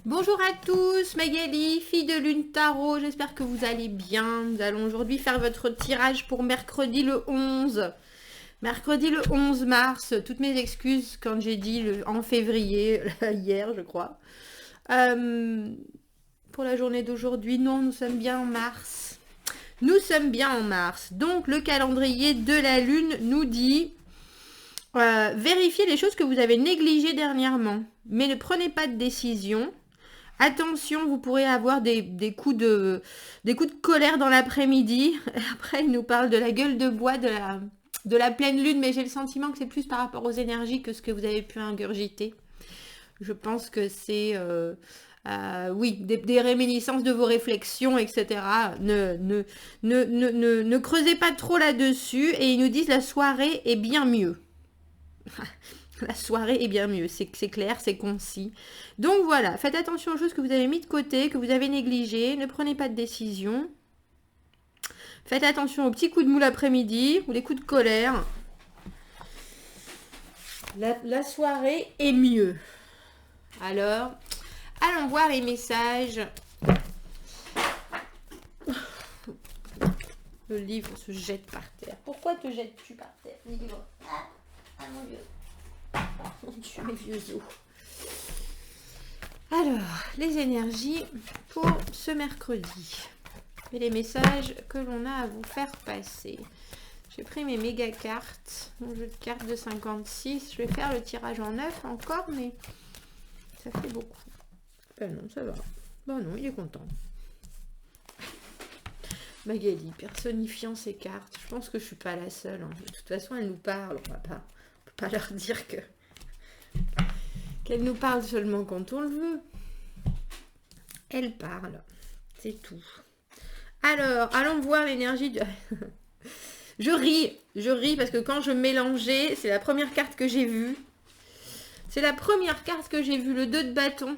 Bonjour à tous, Magali, fille de Lune Tarot, j'espère que vous allez bien. Nous allons aujourd'hui faire votre tirage pour mercredi le 11. Mercredi le 11 mars, toutes mes excuses quand j'ai dit en février, hier je crois. Pour la journée d'aujourd'hui, non, nous sommes bien en mars. Nous sommes bien en mars. Donc le calendrier de la Lune nous dit... vérifiez les choses que vous avez négligées dernièrement, mais ne prenez pas de décision. Attention, vous pourrez avoir des coups de colère dans l'après-midi. Après, il nous parle de la gueule de bois de la pleine lune, mais j'ai le sentiment que c'est plus par rapport aux énergies que ce que vous avez pu ingurgiter. Je pense que c'est, oui, des réminiscences de vos réflexions, etc. Ne creusez pas trop là-dessus. Et ils nous disent la soirée est bien mieux. La soirée est bien mieux, c'est clair, c'est concis. Donc voilà, faites attention aux choses que vous avez mis de côté, que vous avez négligées, ne prenez pas de décision. Faites attention aux petits coups de mou l'après-midi ou les coups de colère. La soirée est mieux. Alors, allons voir les messages. Le livre se jette par terre. Pourquoi te jettes-tu par terre, livre? Ah mon Dieu. Mon Dieu, mes vieux os. Alors, les énergies pour ce mercredi. Et les messages que l'on a à vous faire passer. J'ai pris mes méga cartes. Mon jeu de cartes de 56. Je vais faire le tirage en 9 encore, mais ça fait beaucoup. Ben non, ça va. Ben non, il est content. Magali, personnifiant ses cartes. Je pense que je suis pas la seule. Hein. De toute façon, elle nous parle. On peut pas leur dire qu'elle nous parle seulement quand on le veut. Elle parle. C'est tout. Alors, allons voir l'énergie de... Je ris parce que quand je mélangeais, c'est la première carte que j'ai vue. C'est la première carte que j'ai vue, le 2 de bâton.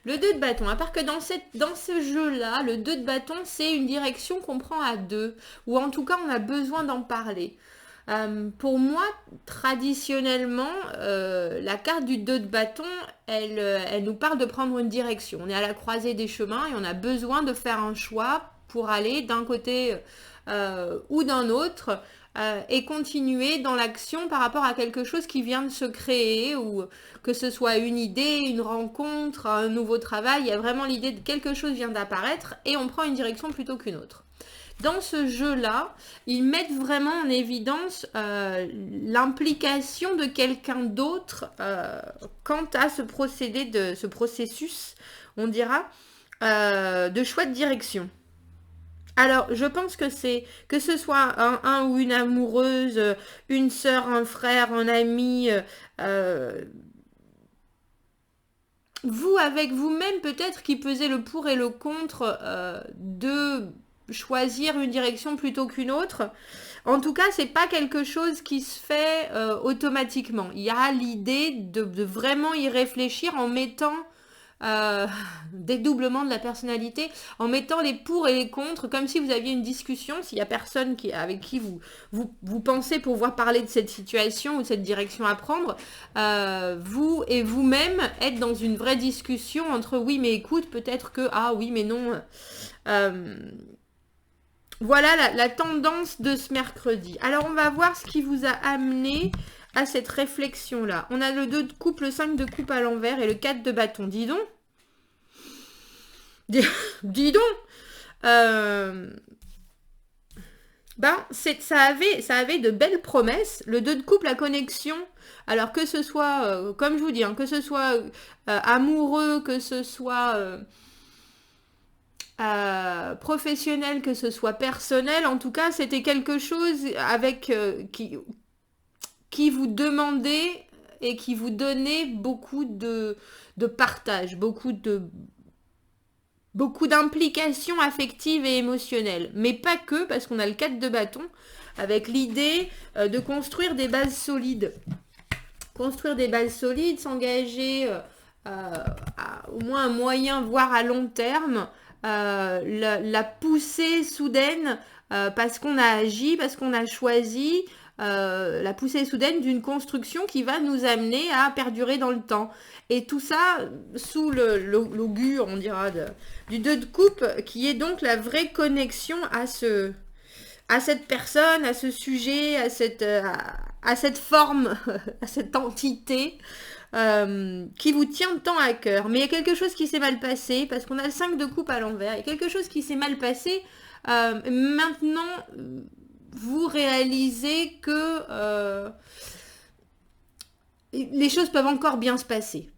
Le 2 de bâton, à part que dans ce jeu-là, le 2 de bâton, c'est une direction qu'on prend à deux. Ou en tout cas, on a besoin d'en parler. Pour moi, traditionnellement, la carte du 2 de bâton, elle nous parle de prendre une direction. On est à la croisée des chemins et on a besoin de faire un choix pour aller d'un côté ou d'un autre et continuer dans l'action par rapport à quelque chose qui vient de se créer, ou que ce soit une idée, une rencontre, un nouveau travail. Il y a vraiment l'idée de quelque chose vient d'apparaître et on prend une direction plutôt qu'une autre. Dans ce jeu-là, ils mettent vraiment en évidence l'implication de quelqu'un d'autre quant à ce processus, on dira, de choix de direction. Alors, je pense que que ce soit un ou une amoureuse, une sœur, un frère, un ami, vous avec vous-même peut-être qui pesez le pour et le contre de choisir une direction plutôt qu'une autre. En tout cas, c'est pas quelque chose qui se fait automatiquement. Il y a l'idée de vraiment y réfléchir en mettant dédoublement de la personnalité, en mettant les pour et les contre, comme si vous aviez une discussion. S'il y a personne avec qui vous pensez pouvoir parler de cette situation ou de cette direction à prendre, vous et vous-même êtes dans une vraie discussion entre oui mais écoute, peut-être que ah oui mais non. Voilà la tendance de ce mercredi. Alors on va voir ce qui vous a amené à cette réflexion-là. On a le 2 de coupe, le 5 de coupe à l'envers et le 4 de bâton. Dis donc. Dis donc. Ça avait de belles promesses. Le 2 de coupe, la connexion. Alors que ce soit, comme je vous dis, hein, que ce soit amoureux, que ce soit... professionnel, que ce soit personnel, en tout cas c'était quelque chose avec qui vous demandait et qui vous donnait beaucoup de partage, beaucoup d'implications affectives et émotionnelles, mais pas que, parce qu'on a le 4 de bâton avec l'idée de construire des bases solides, s'engager au moins à moyen voire à long terme, la poussée soudaine parce qu'on a agi, parce qu'on a choisi, la poussée soudaine d'une construction qui va nous amener à perdurer dans le temps. Et tout ça sous l'augure, on dira, du 2 de coupe, qui est donc la vraie connexion à cette personne, à ce sujet, à cette forme, à cette entité qui vous tient tant à cœur. Mais il y a quelque chose qui s'est mal passé, parce qu'on a le 5 de coupe à l'envers, il y a quelque chose qui s'est mal passé. Maintenant, vous réalisez que les choses peuvent encore bien se passer.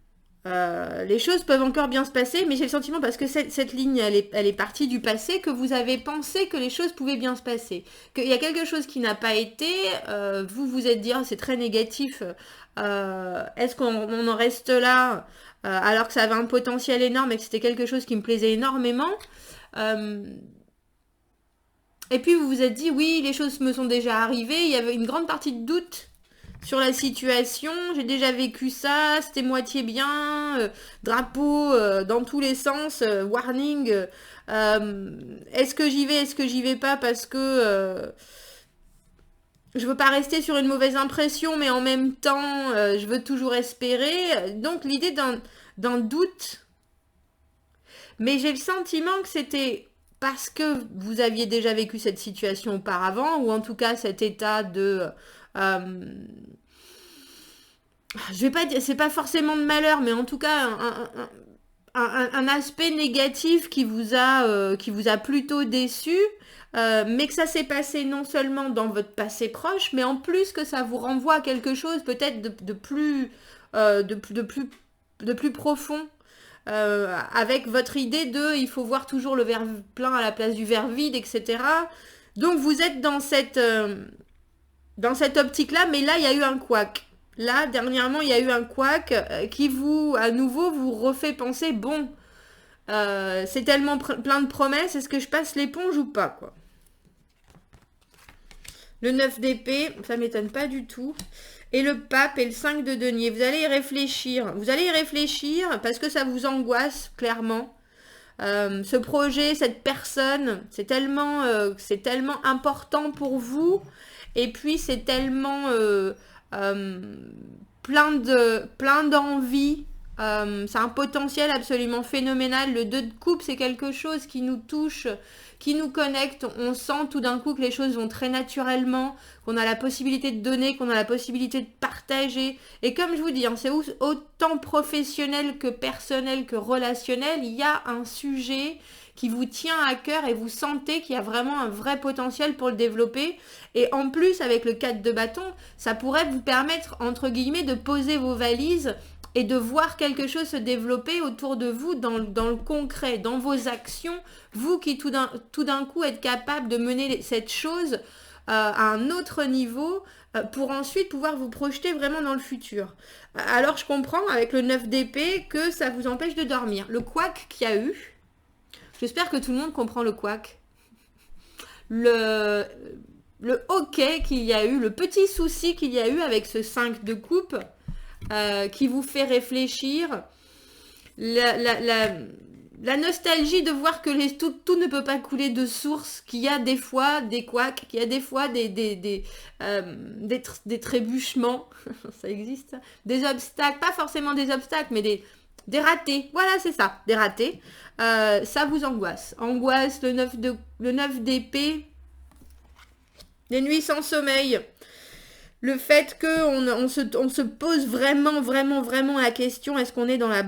Les choses peuvent encore bien se passer, mais j'ai le sentiment, parce que cette ligne, elle est partie du passé, que vous avez pensé que les choses pouvaient bien se passer. Qu'il y a quelque chose qui n'a pas été, vous vous êtes dit, oh, c'est très négatif, est-ce qu'on en reste là, alors que ça avait un potentiel énorme et que c'était quelque chose qui me plaisait énormément. Et puis vous vous êtes dit, oui, les choses me sont déjà arrivées, il y avait une grande partie de doute sur la situation, j'ai déjà vécu ça, c'était moitié bien, drapeau dans tous les sens, warning, est-ce que j'y vais, est-ce que j'y vais pas, parce que je veux pas rester sur une mauvaise impression, mais en même temps, je veux toujours espérer. Donc l'idée d'un doute, mais j'ai le sentiment que c'était parce que vous aviez déjà vécu cette situation auparavant, ou en tout cas cet état de... je vais pas dire, c'est pas forcément de malheur, mais en tout cas un aspect négatif qui vous a plutôt déçu, mais que ça s'est passé non seulement dans votre passé proche, mais en plus que ça vous renvoie à quelque chose peut-être de plus profond. Avec votre idée de il faut voir toujours le verre plein à la place du verre vide, etc. Donc vous êtes dans cette optique-là, mais là il y a eu un couac. Là, dernièrement, il y a eu un couac qui à nouveau, vous refait penser, bon, c'est tellement plein de promesses, est-ce que je passe l'éponge ou pas, quoi. Le 9 d'épée, ça m'étonne pas du tout. Et le pape et le 5 de denier. Vous allez y réfléchir. Vous allez y réfléchir parce que ça vous angoisse, clairement. Ce projet, cette personne, c'est tellement important pour vous. Et puis, c'est tellement plein d'envie. C'est un potentiel absolument phénoménal. Le 2 de coupe, c'est quelque chose qui nous touche, qui nous connecte. On sent tout d'un coup que les choses vont très naturellement, qu'on a la possibilité de donner, qu'on a la possibilité de partager. Et comme je vous dis, hein, c'est autant professionnel que personnel que relationnel. Il y a un sujet qui vous tient à cœur et vous sentez qu'il y a vraiment un vrai potentiel pour le développer. Et en plus, avec le 4 de bâton, ça pourrait vous permettre, entre guillemets, de poser vos valises et de voir quelque chose se développer autour de vous dans le concret, dans vos actions, vous qui tout d'un coup êtes capable de mener cette chose à un autre niveau pour ensuite pouvoir vous projeter vraiment dans le futur. Alors je comprends avec le 9 d'épée que ça vous empêche de dormir. Le couac qu'il y a eu, j'espère que tout le monde comprend le couac. Le hoquet qu'il y a eu, le petit souci qu'il y a eu avec ce 5 de coupe, qui vous fait réfléchir, la nostalgie de voir que tout ne peut pas couler de source, qu'il y a des fois des couacs, qu'il y a des fois des trébuchements, ça existe, des obstacles, pas forcément des obstacles, mais des ratés, voilà c'est ça, des ratés, ça vous angoisse, le 9 d'épée, les nuits sans sommeil. Le fait qu'on se pose vraiment la question, est-ce qu'on est dans la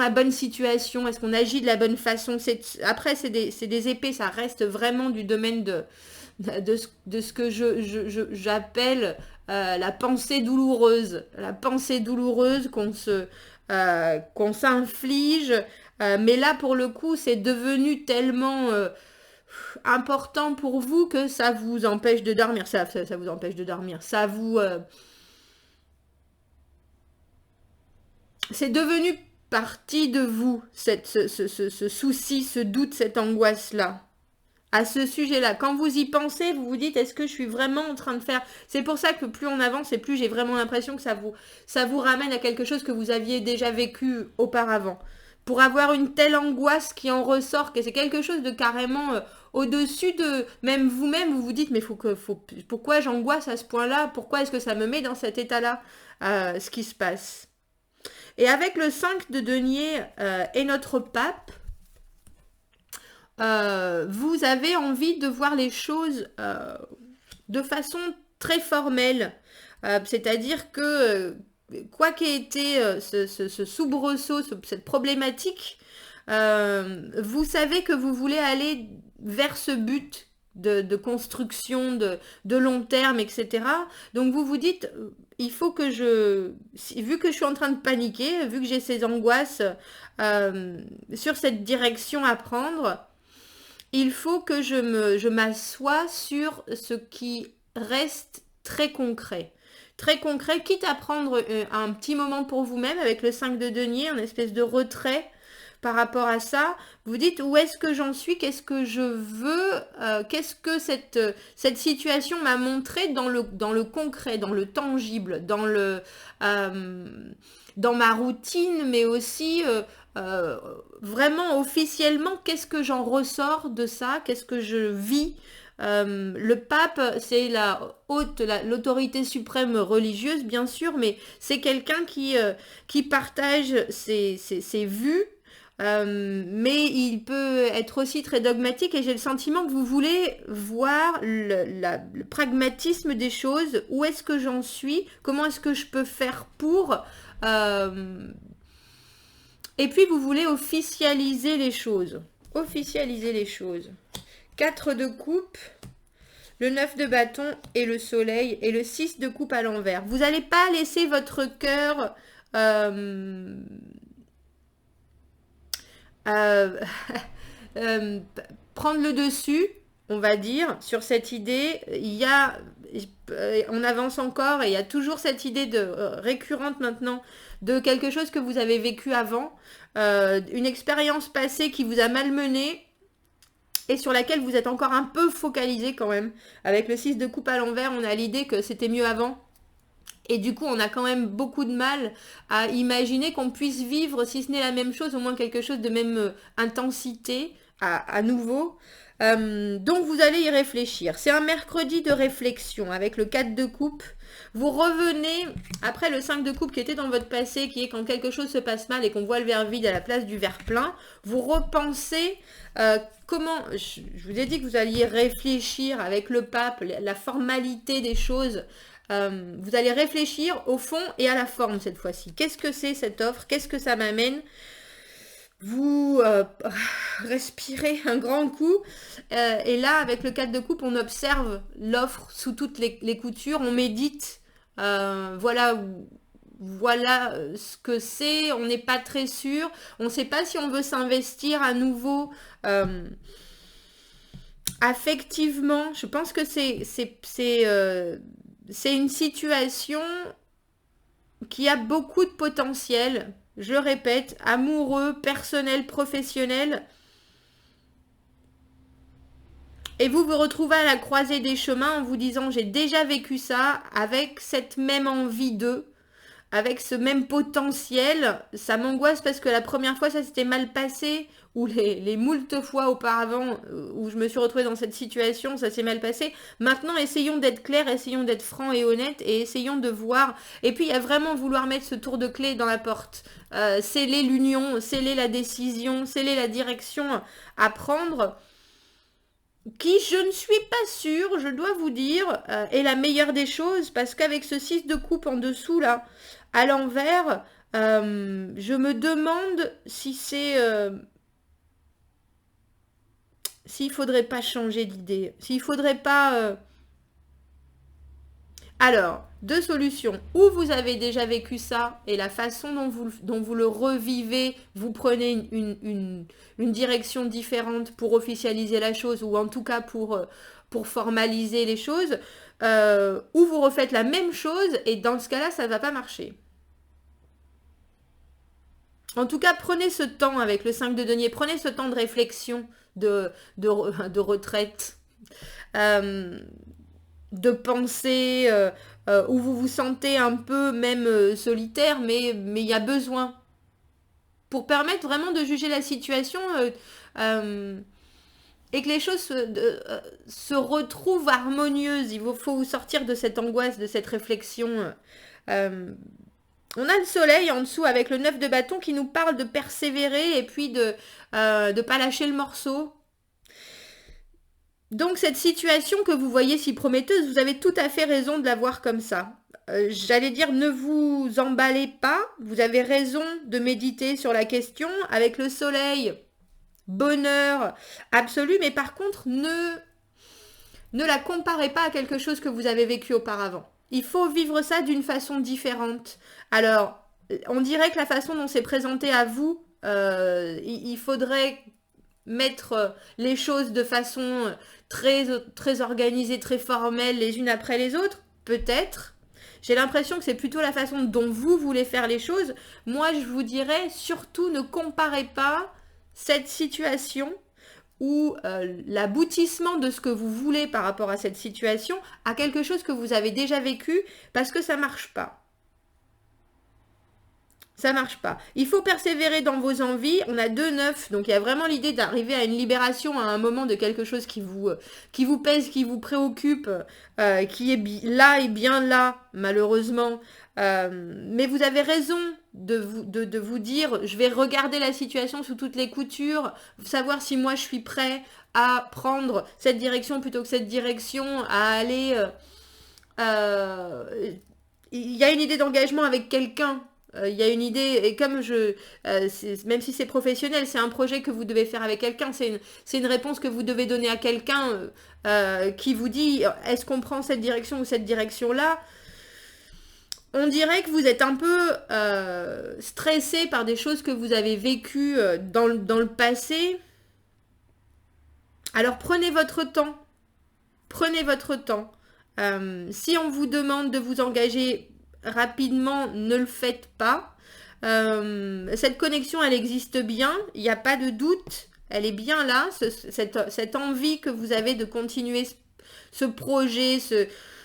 bonne situation, est-ce qu'on agit de la bonne façon. Après, c'est des épées, ça reste vraiment du domaine de ce que j'appelle la pensée douloureuse. La pensée douloureuse qu'on s'inflige. Mais là, pour le coup, c'est devenu tellement... important pour vous que ça vous empêche de dormir. Ça vous empêche de dormir. Ça vous... c'est devenu partie de vous, ce souci, ce doute, cette angoisse-là. À ce sujet-là. Quand vous y pensez, vous vous dites, est-ce que je suis vraiment en train de faire... C'est pour ça que plus on avance et plus j'ai vraiment l'impression que ça vous ramène à quelque chose que vous aviez déjà vécu auparavant. pour avoir une telle angoisse qui en ressort, que c'est quelque chose de carrément au-dessus de même vous-même, vous vous dites, mais pourquoi j'angoisse à ce point-là? Pourquoi est-ce que ça me met dans cet état-là, ce qui se passe? Et avec le 5 de denier et notre pape, vous avez envie de voir les choses de façon très formelle. C'est-à-dire que, quoi qu'ait été ce soubresaut, cette problématique, vous savez que vous voulez aller vers ce but de construction de long terme, etc. Donc vous vous dites, il faut que vu que je suis en train de paniquer, vu que j'ai ces angoisses sur cette direction à prendre, il faut que je m'assoie sur ce qui reste très concret. Très concret, quitte à prendre un petit moment pour vous-même avec le 5 de denier, une espèce de retrait par rapport à ça. Vous dites où est-ce que j'en suis, qu'est-ce que je veux, qu'est-ce que cette situation m'a montré dans le concret, dans le tangible, dans ma routine, mais aussi vraiment officiellement, qu'est-ce que j'en ressors de ça, qu'est-ce que je vis. Le pape, c'est l'autorité suprême religieuse, bien sûr, mais c'est quelqu'un qui partage ses vues, mais il peut être aussi très dogmatique, et j'ai le sentiment que vous voulez voir le pragmatisme des choses, où est-ce que j'en suis, comment est-ce que je peux faire pour... et puis vous voulez officialiser les choses. Officialiser les choses. 4 de coupe, le 9 de bâton et le soleil et le 6 de coupe à l'envers. Vous n'allez pas laisser votre cœur prendre le dessus, on va dire, sur cette idée. On avance encore et il y a toujours cette idée récurrente maintenant de quelque chose que vous avez vécu avant, une expérience passée qui vous a malmené, et sur laquelle vous êtes encore un peu focalisé quand même. Avec le 6 de coupe à l'envers, on a l'idée que c'était mieux avant. Et du coup, on a quand même beaucoup de mal à imaginer qu'on puisse vivre, si ce n'est la même chose, au moins quelque chose de même intensité à nouveau. Donc, vous allez y réfléchir. C'est un mercredi de réflexion avec le 4 de coupe. Vous revenez, après le 5 de coupe qui était dans votre passé, qui est quand quelque chose se passe mal et qu'on voit le verre vide à la place du verre plein, vous repensez comment, je vous ai dit que vous alliez réfléchir avec le pape, la formalité des choses, vous allez réfléchir au fond et à la forme cette fois-ci. Qu'est-ce que c'est cette offre? Qu'est-ce que ça m'amène? Vous respirez un grand coup et là avec le 4 de coupe on observe l'offre sous toutes les coutures, on médite, voilà ce que c'est, on n'est pas très sûr, on ne sait pas si on veut s'investir à nouveau affectivement. Je pense que c'est une situation qui a beaucoup de potentiel. Je le répète, amoureux, personnel, professionnel. Et vous vous retrouvez à la croisée des chemins en vous disant j'ai déjà vécu ça avec cette même envie d'eux, avec ce même potentiel. Ça m'angoisse parce que la première fois ça s'était mal passé, ou les moultes fois auparavant où je me suis retrouvée dans cette situation, ça s'est mal passé. Maintenant, essayons d'être clairs, essayons d'être francs et honnêtes et essayons de voir. Et puis, il y a vraiment vouloir mettre ce tour de clé dans la porte. Sceller l'union, sceller la décision, sceller la direction à prendre, qui, je ne suis pas sûre, je dois vous dire, est la meilleure des choses, parce qu'avec ce 6 de coupe en dessous, là, à l'envers, je me demande si c'est... s'il ne faudrait pas changer d'idée, s'il ne faudrait pas... Alors, deux solutions. Ou vous avez déjà vécu ça et la façon dont vous le revivez, vous prenez une direction différente pour officialiser la chose, ou en tout cas pour formaliser les choses, ou vous refaites la même chose et dans ce cas-là, ça ne va pas marcher. En tout cas, prenez ce temps avec le 5 de denier, prenez ce temps de réflexion, de retraite, de pensée, où vous vous sentez un peu même solitaire, mais il y a besoin pour permettre vraiment de juger la situation et que les choses se retrouvent harmonieuses. Il faut vous sortir de cette angoisse, de cette réflexion. On a le soleil en dessous avec le 9 de bâton qui nous parle de persévérer et puis de pas lâcher le morceau. Donc cette situation que vous voyez si prometteuse, vous avez tout à fait raison de la voir comme ça. J'allais dire, ne vous emballez pas, vous avez raison de méditer sur la question. Avec le soleil, bonheur absolu, mais par contre, ne la comparez pas à quelque chose que vous avez vécu auparavant. Il faut vivre ça d'une façon différente. Alors, on dirait que la façon dont c'est présenté à vous, il faudrait mettre les choses de façon très organisée, très formelle, les unes après les autres. Peut-être. J'ai l'impression que c'est plutôt la façon dont vous voulez faire les choses. Moi, je vous dirais, surtout ne comparez pas cette situation ou l'aboutissement de ce que vous voulez par rapport à cette situation à quelque chose que vous avez déjà vécu, parce que ça marche pas. Ça marche pas. Il faut persévérer dans vos envies. On a 2-9, donc il y a vraiment l'idée d'arriver à une libération à un moment de quelque chose qui vous pèse, qui vous préoccupe, qui est là et bien là, malheureusement. Mais vous avez raison de vous dire, je vais regarder la situation sous toutes les coutures, savoir si moi je suis prêt à prendre cette direction plutôt que cette direction, à aller... il y a une idée d'engagement avec quelqu'un. Il y a une idée, et comme même si c'est professionnel, c'est un projet que vous devez faire avec quelqu'un, c'est une réponse que vous devez donner à quelqu'un qui vous dit, est-ce qu'on prend cette direction ou cette direction-là? On dirait que vous êtes un peu stressé par des choses que vous avez vécues dans le passé. Alors prenez votre temps. Prenez votre temps. Si on vous demande de vous engager rapidement, ne le faites pas. Cette connexion, elle existe bien, il n'y a pas de doute, elle est bien là, cette envie que vous avez de continuer ce projet,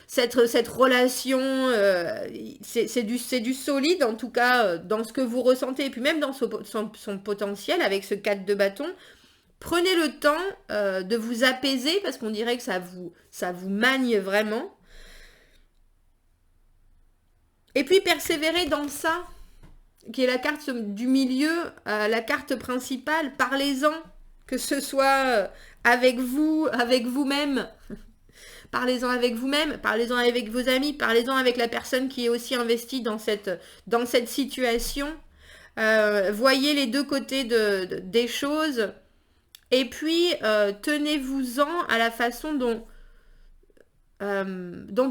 cette relation, c'est du solide, en tout cas, dans ce que vous ressentez, et puis même dans son potentiel, avec ce 4 de bâton. Prenez le temps de vous apaiser, parce qu'on dirait que ça vous magne vraiment. Et puis persévérer dans ça, qui est la carte du milieu, la carte principale. Parlez-en, que ce soit avec vous, avec vous-même. Parlez-en avec vous-même, parlez-en avec vos amis, parlez-en avec la personne qui est aussi investie dans cette situation. Voyez les deux côtés des choses. Et puis, tenez-vous-en à la façon dont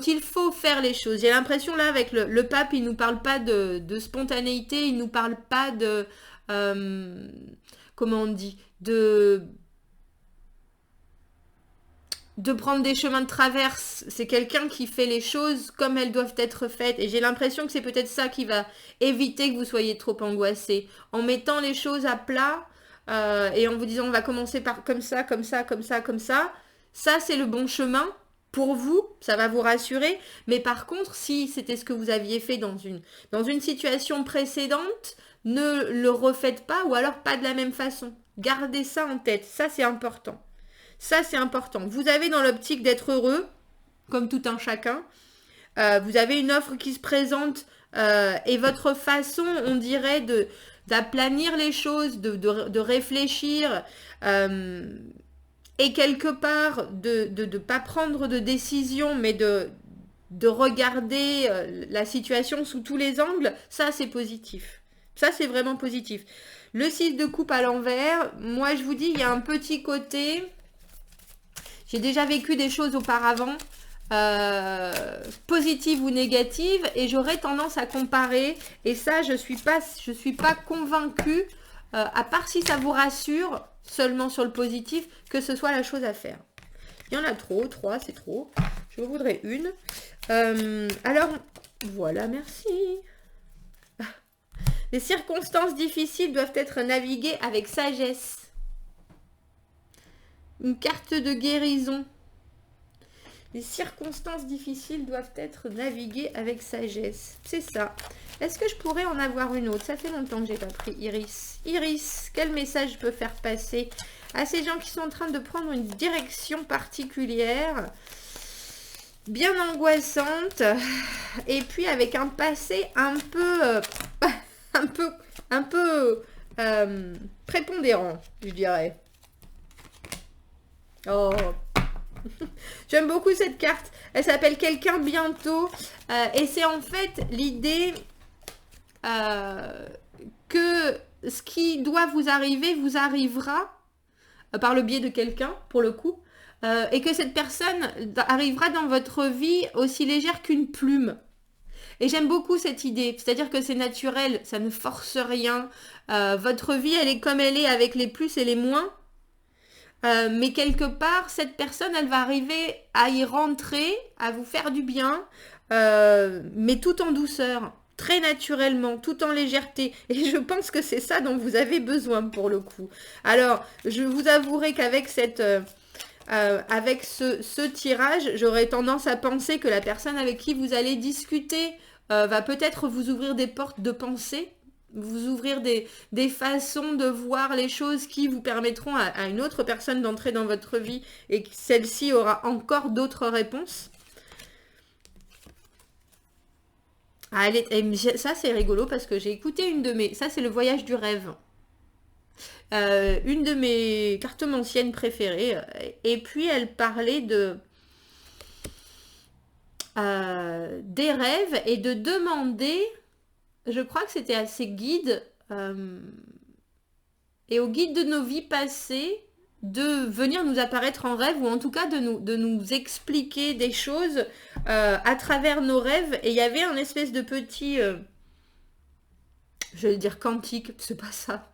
il faut faire les choses. J'ai l'impression là avec le pape, il nous parle pas de spontanéité, il nous parle pas de comment on dit, de prendre des chemins de traverse. C'est quelqu'un qui fait les choses comme elles doivent être faites, et j'ai l'impression que c'est peut-être ça qui va éviter que vous soyez trop angoissé, en mettant les choses à plat et en vous disant on va commencer par comme ça, comme ça, comme ça, comme ça. Ça c'est le bon chemin. Pour vous, ça va vous rassurer, mais par contre, si c'était ce que vous aviez fait dans une situation précédente, ne le refaites pas, ou alors pas de la même façon. Gardez ça en tête, ça c'est important. Ça c'est important. Vous avez dans l'optique d'être heureux, comme tout un chacun. Vous avez une offre qui se présente et votre façon, on dirait, d'aplanir les choses, de réfléchir... et quelque part, de ne pas prendre de décision, mais de regarder la situation sous tous les angles, ça c'est positif. Ça c'est vraiment positif. Le 6 de coupe à l'envers, moi je vous dis, il y a un petit côté... J'ai déjà vécu des choses auparavant, positives ou négatives, et j'aurais tendance à comparer, et ça je suis pas convaincue, à part si ça vous rassure, seulement sur le positif, que ce soit la chose à faire. Il y en a trop, 3 c'est trop. Je voudrais une. Alors, voilà, merci. Les circonstances difficiles doivent être naviguées avec sagesse. Une carte de guérison. Les circonstances difficiles doivent être naviguées avec sagesse. C'est ça. Est-ce que je pourrais en avoir une autre? Ça fait longtemps que j'ai pas pris Iris. Iris, quel message je peux faire passer à ces gens qui sont en train de prendre une direction particulière, bien angoissante, et puis avec un passé un peu, un peu prépondérant, je dirais. Oh, j'aime beaucoup cette carte. Elle s'appelle Quelqu'un bientôt. Et c'est en fait l'idée que ce qui doit vous arriver vous arrivera par le biais de quelqu'un, pour le coup. Et que cette personne arrivera dans votre vie aussi légère qu'une plume. Et j'aime beaucoup cette idée. C'est-à-dire que c'est naturel, ça ne force rien. Votre vie, elle est comme elle est avec les plus et les moins. Mais quelque part, cette personne, elle va arriver à y rentrer, à vous faire du bien, mais tout en douceur, très naturellement, tout en légèreté. Et je pense que c'est ça dont vous avez besoin pour le coup. Alors, je vous avouerai qu'avec avec ce tirage, j'aurais tendance à penser que la personne avec qui vous allez discuter va peut-être vous ouvrir des portes de pensée, vous ouvrir des façons de voir les choses qui vous permettront à une autre personne d'entrer dans votre vie et que celle-ci aura encore d'autres réponses. Ah, ça, c'est rigolo parce que j'ai écouté une de mes... Ça, c'est le voyage du rêve. Une de mes cartomanciennes préférées. Et puis, elle parlait des rêves et de demander... Je crois que c'était à ses guides et aux guides de nos vies passées de venir nous apparaître en rêve ou en tout cas de nous expliquer des choses à travers nos rêves. Et il y avait un espèce de petit, je vais dire cantique, c'est pas ça.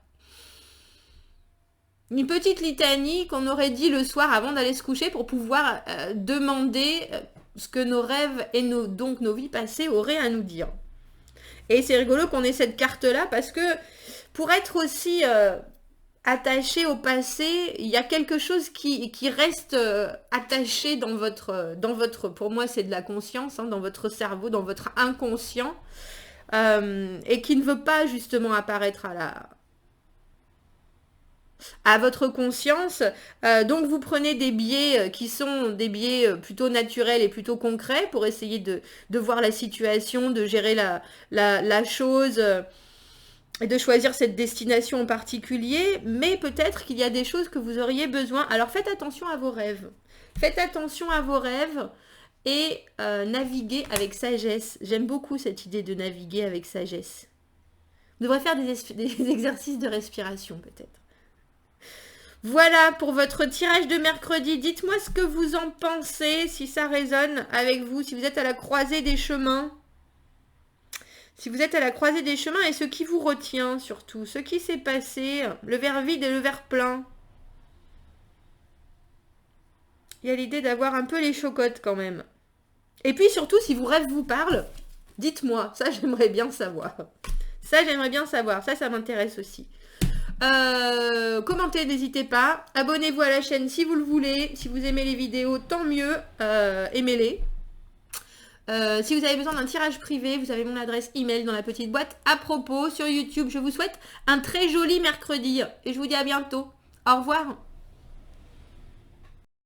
Une petite litanie qu'on aurait dit le soir avant d'aller se coucher pour pouvoir demander ce que nos rêves et donc nos vies passées auraient à nous dire. Et c'est rigolo qu'on ait cette carte-là parce que pour être aussi attaché au passé, il y a quelque chose qui reste attaché dans votre, pour moi c'est de la conscience, hein, dans votre cerveau, dans votre inconscient, et qui ne veut pas justement apparaître à votre conscience. Donc vous prenez des biais qui sont des biais plutôt naturels et plutôt concrets pour essayer de voir la situation, de gérer la chose et de choisir cette destination en particulier. Mais peut-être qu'il y a des choses que vous auriez besoin. Alors faites attention à vos rêves. Faites attention à vos rêves et naviguez avec sagesse. J'aime beaucoup cette idée de naviguer avec sagesse. Vous devrez faire des exercices de respiration peut-être. Voilà pour votre tirage de mercredi. Dites-moi ce que vous en pensez, si ça résonne avec vous, si vous êtes à la croisée des chemins. Si vous êtes à la croisée des chemins et ce qui vous retient surtout, ce qui s'est passé, le verre vide et le verre plein. Il y a l'idée d'avoir un peu les chocottes quand même. Et puis surtout, si vos rêves vous parlent, dites-moi. Ça, j'aimerais bien savoir. Ça, j'aimerais bien savoir. Ça m'intéresse aussi. Commentez, n'hésitez pas. Abonnez-vous à la chaîne si vous le voulez. Si vous aimez les vidéos, tant mieux. Aimez-les. Si vous avez besoin d'un tirage privé, vous avez mon adresse email dans la petite boîte à propos. Sur YouTube, je vous souhaite un très joli mercredi. Et je vous dis à bientôt. Au revoir.